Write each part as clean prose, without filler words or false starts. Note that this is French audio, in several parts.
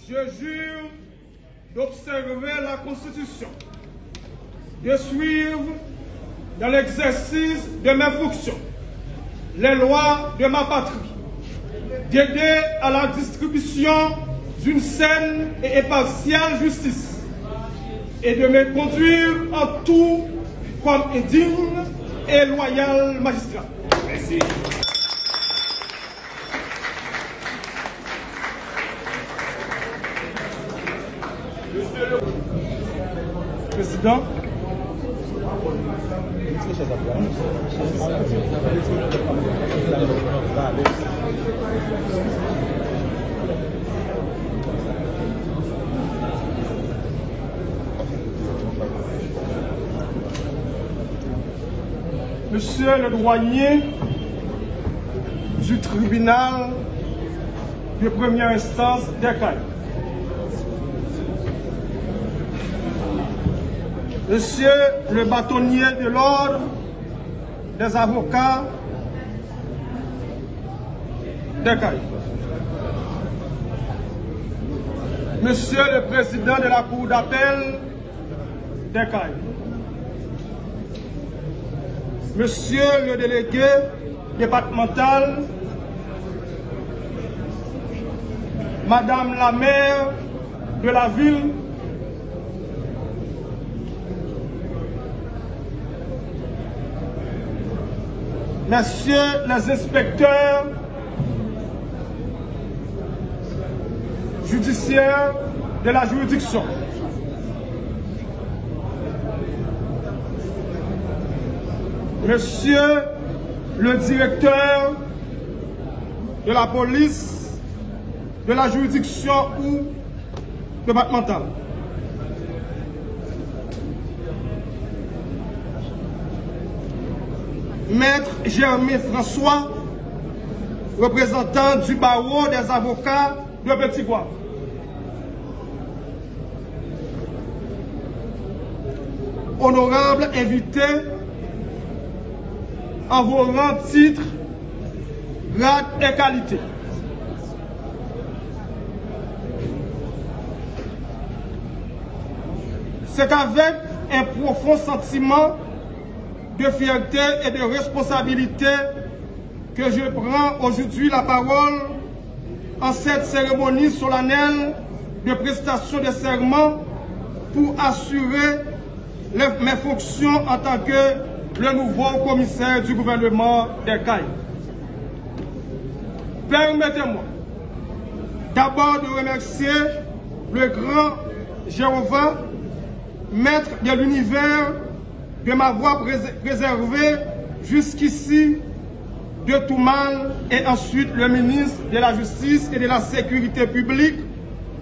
Je jure d'observer la Constitution, de suivre dans l'exercice de mes fonctions les lois de ma patrie, d'aider à la distribution d'une saine et impartiale justice et de me conduire en tout comme un digne et loyal magistrat. Merci. Président, Monsieur le douanier du tribunal de première instance d'Ekaï, Monsieur le bâtonnier de l'ordre des avocats d'Ekaï, Monsieur le président de la cour d'appel d'Ekaï, Monsieur le délégué départemental, Madame la maire de la ville, Messieurs les inspecteurs judiciaires de la juridiction, Monsieur le directeur de la police de la juridiction ou départementale, Maître Germain François, représentant du barreau des avocats de Petit-Goâve, honorable invité en vos rangs, titres, grades et qualités, c'est avec un profond sentiment de fierté et de responsabilité que je prends aujourd'hui la parole en cette cérémonie solennelle de prestation de serment pour assurer mes fonctions en tant que le nouveau commissaire du gouvernement d'Ekaï. Permettez-moi d'abord de remercier le grand Jéhovah, maître de l'univers, de m'avoir préservé jusqu'ici de tout mal, et ensuite le ministre de la Justice et de la Sécurité publique,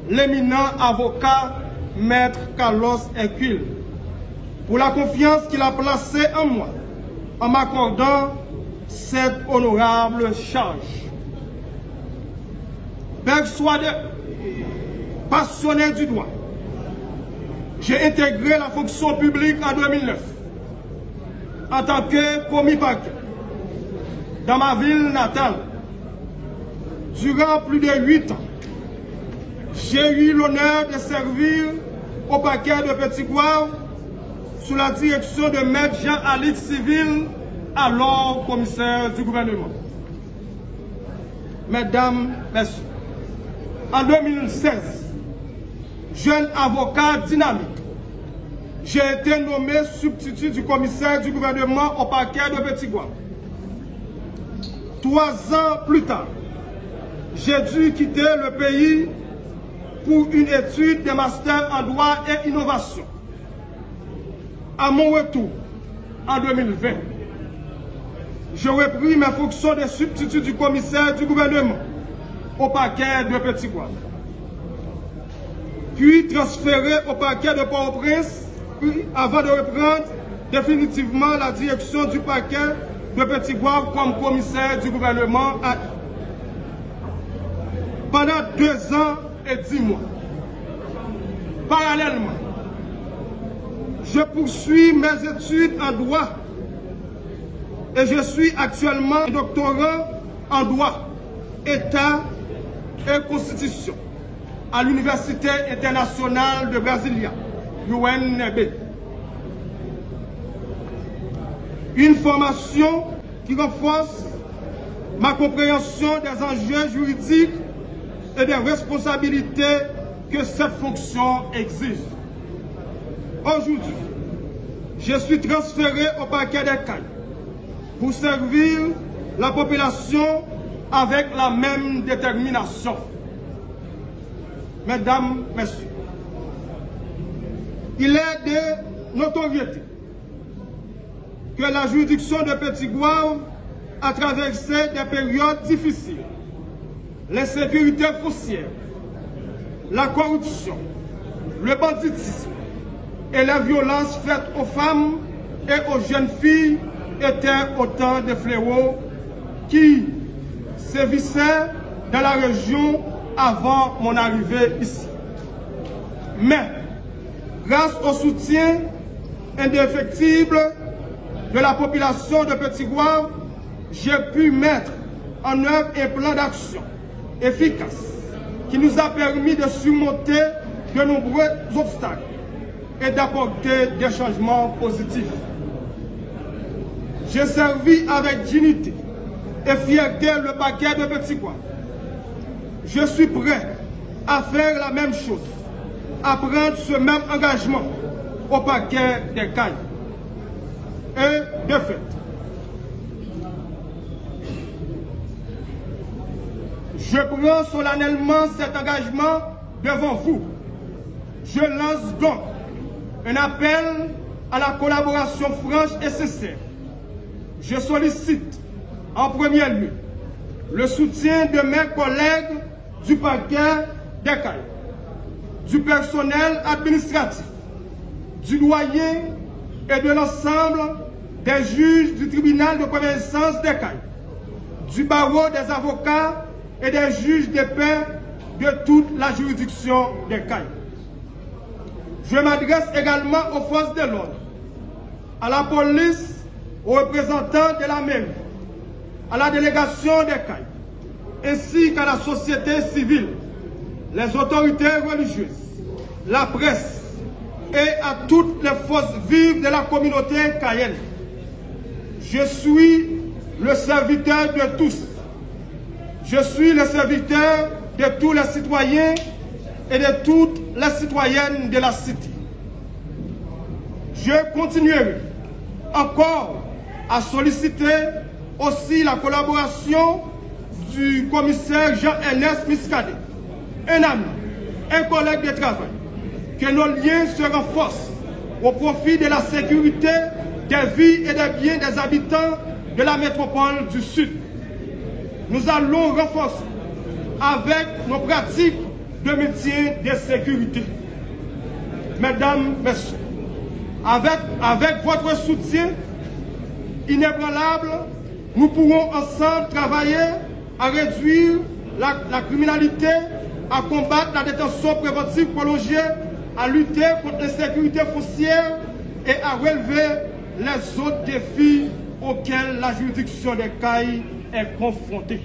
l'éminent avocat Maître Carlos Hercule, pour la confiance qu'il a placée en moi, en m'accordant cette honorable charge. Persuadé, passionné du droit, j'ai intégré la fonction publique en 2009 en tant que commis parquet dans ma ville natale. Durant plus de 8 ans, j'ai eu l'honneur de servir au parquet de Petit-Goâve sous la direction de Maître Jean-Alix Civil, alors commissaire du gouvernement. Mesdames, Messieurs, en 2016, jeune avocat dynamique, j'ai été nommé substitut du commissaire du gouvernement au parquet de Petit-Goâve. 3 ans plus tard, j'ai dû quitter le pays pour une étude de master en droit et innovation. À mon retour, en 2020, j'ai repris mes fonctions de substitut du commissaire du gouvernement au parquet de Petit-Goâve, puis transféré au parquet de Port-au-Prince, avant de reprendre définitivement la direction du parquet de Petit-Goâve comme commissaire du gouvernement pendant 2 ans et 10 mois. Parallèlement, je poursuis mes études en droit et je suis actuellement doctorant en droit, État et Constitution à l'Université internationale de Brasilia, UNB. Une formation qui renforce ma compréhension des enjeux juridiques et des responsabilités que cette fonction exige. Aujourd'hui, je suis transféré au parquet des Cayes pour servir la population avec la même détermination. Mesdames, Messieurs, il est de notoriété que la juridiction de Petit-Goâve a traversé des périodes difficiles. L'insécurité foncière, la corruption, le banditisme et la violence faite aux femmes et aux jeunes filles étaient autant de fléaux qui sévissaient dans la région avant mon arrivée ici. Mais, grâce au soutien indéfectible de la population de Petit-Goâve, j'ai pu mettre en œuvre un plan d'action efficace qui nous a permis de surmonter de nombreux obstacles et d'apporter des changements positifs. J'ai servi avec dignité et fierté le parquet de Petit-Goâve. Je suis prêt à faire la même chose, à prendre ce même engagement au parquet des Cayes. Et de fait, je prends solennellement cet engagement devant vous. Je lance donc un appel à la collaboration franche et sincère. Je sollicite en premier lieu le soutien de mes collègues du parquet des Cayes, du personnel administratif, du doyen et de l'ensemble des juges du tribunal de première instance des Cayes, du barreau des avocats et des juges de paix de toute la juridiction des Cayes. Je m'adresse également aux forces de l'ordre, à la police, aux représentants de la mairie, à la délégation des Cayes, ainsi qu'à la société civile, les autorités religieuses, la presse et à toutes les forces vives de la communauté cayenne. Je suis le serviteur de tous. Je suis le serviteur de tous les citoyens et de toutes les citoyennes de la cité. Je continuerai encore à solliciter aussi la collaboration du commissaire Jean-Ernest Miscadet, un ami, un collègue de travail, que nos liens se renforcent au profit de la sécurité des vies et des biens des habitants de la métropole du Sud. Nous allons renforcer avec nos pratiques de maintien de sécurité. Mesdames, Messieurs, avec votre soutien inébranlable, nous pourrons ensemble travailler à réduire la criminalité, à combattre la détention préventive prolongée, à lutter contre l'insécurité foncière et à relever les autres défis auxquels la juridiction des Cayes est confrontée.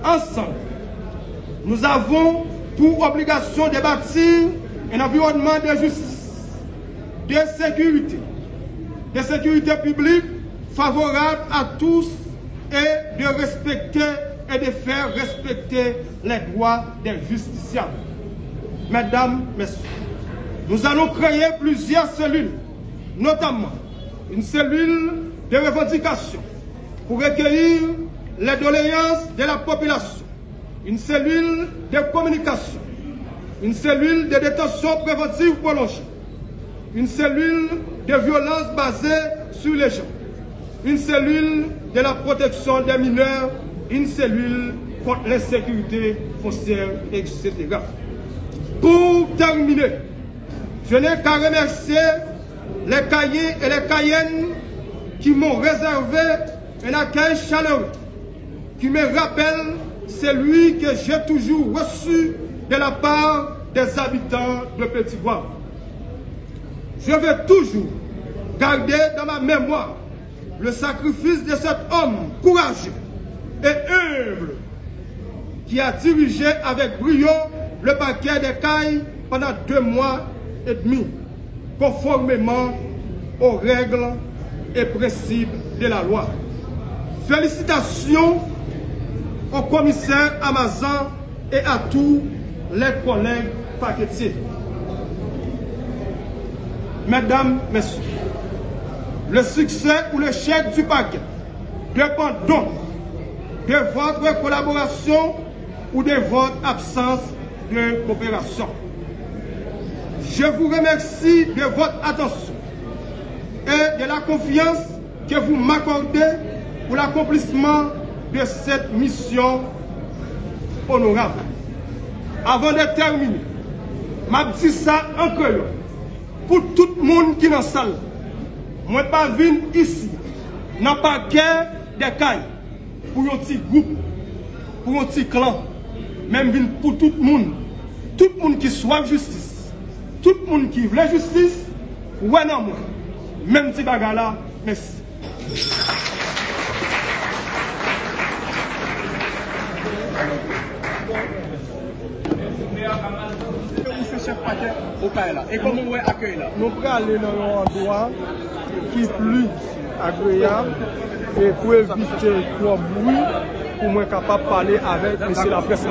Ensemble, nous avons pour obligation de bâtir un environnement de justice, de sécurité publique favorable à tous et de respecter et de faire respecter les droits des justiciables. Mesdames, Messieurs, nous allons créer plusieurs cellules, notamment une cellule de revendication pour recueillir les doléances de la population, une cellule de communication, une cellule de détention préventive prolongée, une cellule de violence basée sur les gens, une cellule de la protection des mineurs, une cellule contre l'insécurité foncière, etc. Pour terminer, je n'ai qu'à remercier les Cayennes et les Cayennes qui m'ont réservé un accueil chaleureux, qui me rappelle celui que j'ai toujours reçu de la part des habitants de Petit-Goâve. Je vais toujours garder dans ma mémoire le sacrifice de cet homme courageux et humble qui a dirigé avec brio le parquet des Cayes pendant 2 mois et demi, conformément aux règles et principes de la loi. Félicitations au commissaire Amazan et à tous les collègues paquetiers. Mesdames, Messieurs, le succès ou l'échec du paquet dépend donc de votre collaboration ou de votre absence de coopération. Je vous remercie de votre attention et de la confiance que vous m'accordez pour l'accomplissement de cette mission honorable. Avant de terminer, je dis ça en créole pour tout le monde qui est dans la salle. Moi, je ne suis pas venu ici, dans le paquet des Cayes, pour un petit groupe, pour un petit clan, même pour tout le monde qui soit justice, tout le monde qui veut justice, ouais non moi, même si bagarre là, merci. Chef paquet au cas là. Et comment vous accueillez là? Nous allons aller dans un endroit qui est plus agréable et pour éviter trop de bruit, pour moi capable de parler avec monsieur la presse.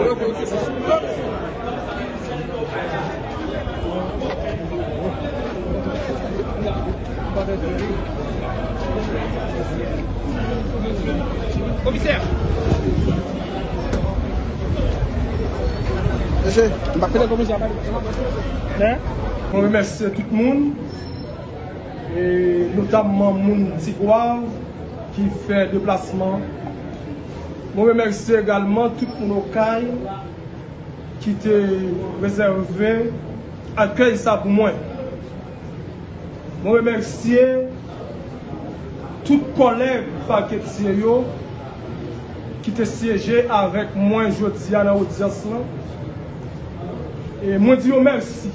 Commissaire. Je remercie tout le monde, et notamment mon Tigouave qui fait déplacement. Je remercie également tout le monde qui était réservé, accueille ça pour moi. Je remercie tout collègue paquetier qui était siégé avec moi aujourd'hui à l'audience. Et moi dis merci.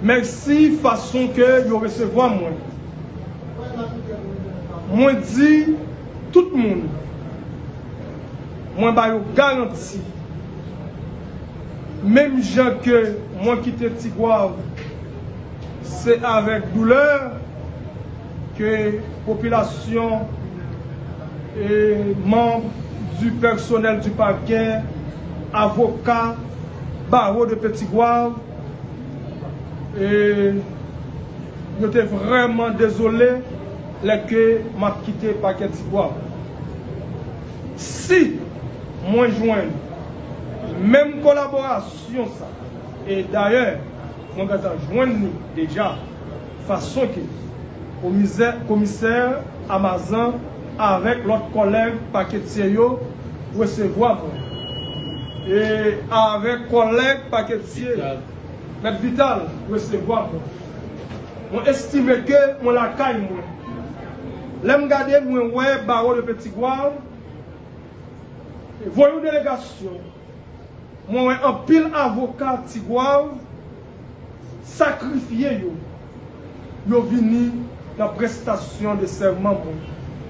Merci façon que vous recevez moi. Moi dis tout le monde. Moi ba garantie. Même gens que moi qui te Tigouave, c'est avec douleur que la population et membres du personnel du parquet, avocats, barreaux de Petit-Gouave, et j'étais vraiment désolé que m'a quitté le parquet Petit-Gouave. Si moi joindre même collaboration ça, et d'ailleurs moi je joindre déjà façon que commissaire Amazan avec l'autre collègue paquetier recevoir et avec collègue paquetier Maître Vital recevoir on estime que mon la caille moi l'aime garder moi ouais barreau de Petit-Gouave voyons délégation moi un pile avocat Tigouave sacrifié yo vini la prestation de serment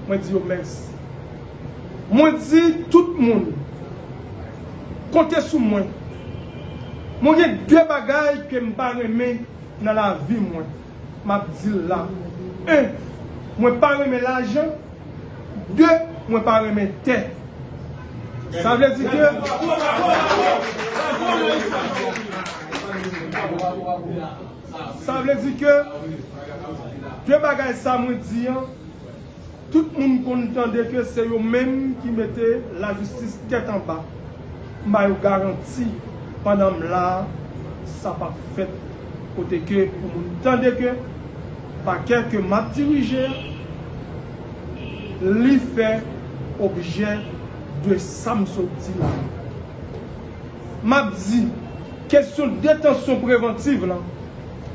moi dis merci. Moi dis tout le monde comptez sur moi. Moi j'ai 2 bagages que je ne pas aimer dans la vie moi. M'a dit là. 1, moi pas aimer l'argent. 2, moi pas aimer terre. Ça veut dire que deux bagages ça me dit tout le monde entendait que c'est eux-mêmes qui mettaient la justice tête en bas. Je garantis pendant là ça pas fait côté que pour entendre que paquet que m'a dirigé lui fait objet de Samson là. M'a dit question de détention préventive là,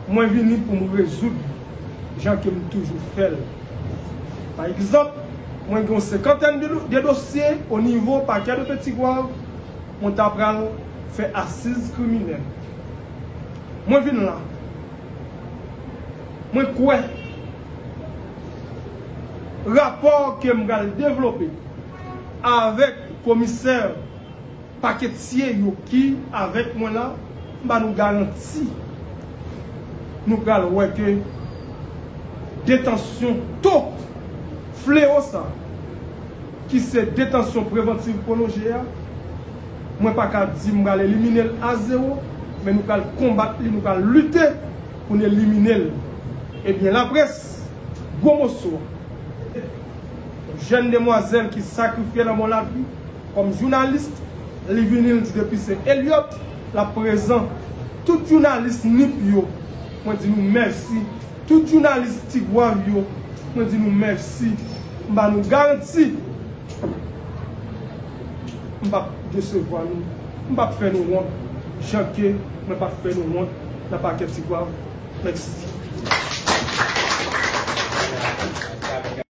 moi venu pour me résoudre gens qui me toujours fait. Par exemple, moi j'ai une cinquantaine de dossiers au niveau paquet de Petit-Gouave, on t'a fait assise criminelle. Moi viens là. Moi quoi rapport que je vais développer avec le commissaire paquetier yo qui avec moi là, bah nous garantit nous allons voir que détention tôt fléau ça qui c'est détention préventive prolongée, moi pas qu'à dire nous allons éliminer à zéro, mais nous allons combattre, nous allons lutter pour éliminer. Eh bien la presse, gros morceau, jeune demoiselle qui sacrifie dans mon la vie comme journaliste, les vinyles depuis c'est Elliot, la présent, tout journaliste nip yo, moi dis nous merci, tout journaliste Tigouave yo, moi dis nous merci, bah nous garantit, m'pa décevoir nous, m'pa faire nous honte, chanquer, m'pa faire nous honte, n'a pas qu'à Tigouave, merci.